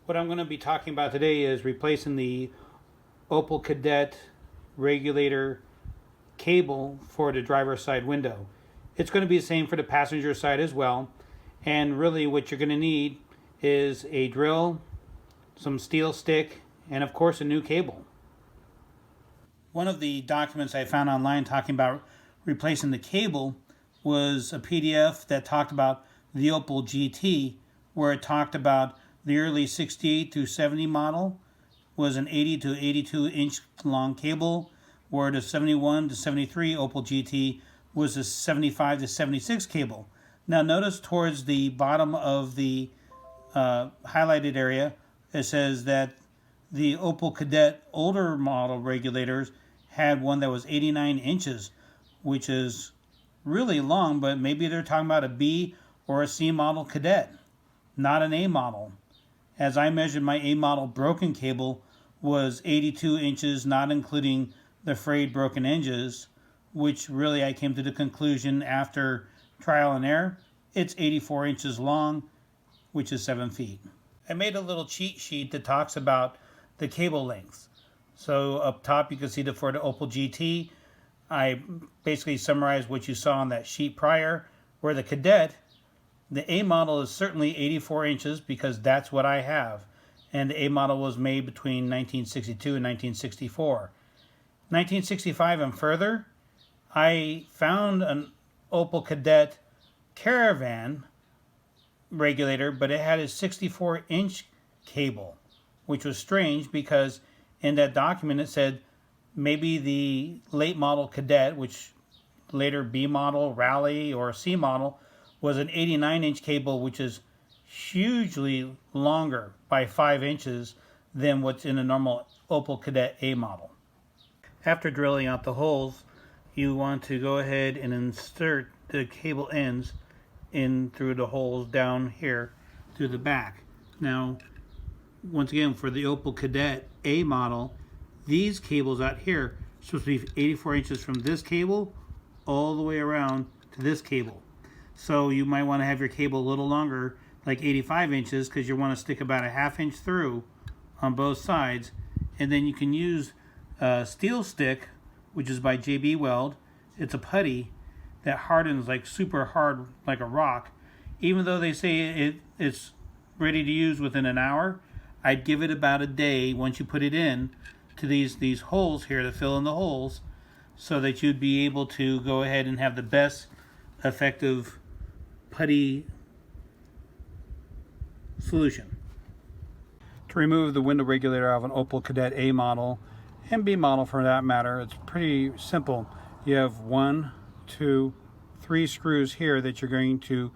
What I'm going to be talking about today is replacing the Opel Kadett regulator cable for the driver's side window. It's going to be the same for the passenger side as well. And really what you're going to need is a drill, some steel stick, and of course a new cable. One of the documents I found online talking about replacing the cable was a PDF that talked about the Opel GT, where it talked about the early 68 to 70 model was an 80 to 82 inch long cable, where the 71 to 73 Opel GT was a 75 to 76 cable. Now notice towards the bottom of the highlighted area, it says that the Opel Kadett older model regulators had one that was 89 inches, which is really long, but maybe they're talking about a B or a C model Kadett, not an A model. As I measured, my A model broken cable was 82 inches, not including the frayed broken edges, which really I came to the conclusion after trial and error, it's 84 inches long, which is 7 feet. I made a little cheat sheet that talks about the cable lengths. So up top you can see for the Opel GT, I basically summarized what you saw on that sheet prior, where the Kadett, the A model is certainly 84 inches because that's what I have. And the A model was made between 1962 and 1964. 1965 and further, I found an Opel Kadett Caravan regulator, but it had a 64-inch cable, which was strange because in that document it said maybe the late model Kadett, which later B model, Rally, or C model, was an 89-inch cable, which is hugely longer by 5 inches than what's in a normal Opel Kadett A model. After drilling out the holes, you want to go ahead and insert the cable ends in through the holes down here through the back. Now, once again, for the Opel Kadett A model, these cables out here are supposed to be 84 inches from this cable all the way around to this cable. So you might want to have your cable a little longer, like 85 inches, because you want to stick about a ½ inch through on both sides. And then you can use a steel stick, which is by JB Weld. It's a putty that hardens like super hard, like a rock. Even though they say it's ready to use within an hour, I'd give it about a day once you put it in to these holes here to fill in the holes, so that you'd be able to go ahead and have the best effective putty solution. To remove the window regulator out of an Opel Kadett A model, and B model for that matter, it's pretty simple. You have 1, 2, 3 screws here that you're going to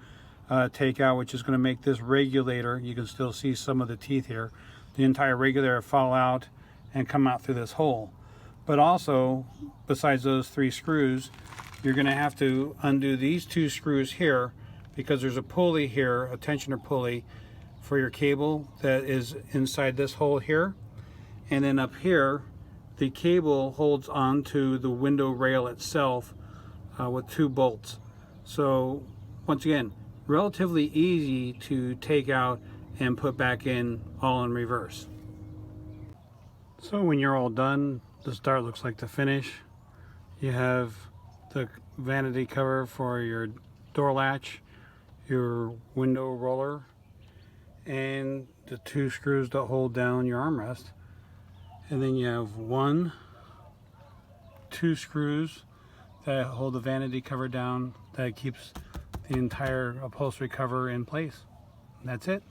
take out, which is going to make this regulator, you can still see some of the teeth here, the entire regulator fall out and come out through this hole. But also, besides those 3 screws, you're going to have to undo these 2 screws here, because there's a pulley here, a tensioner pulley for your cable that is inside this hole here. And then up here, the cable holds onto the window rail itself with 2 bolts. So once again, relatively easy to take out and put back in, all in reverse. So when you're all done, the start looks like the finish. You have the vanity cover for your door latch, your window roller, and the 2 screws that hold down your armrest. And then you have 1, 2 screws that hold the vanity cover down, that keeps the entire upholstery cover in place. And that's it.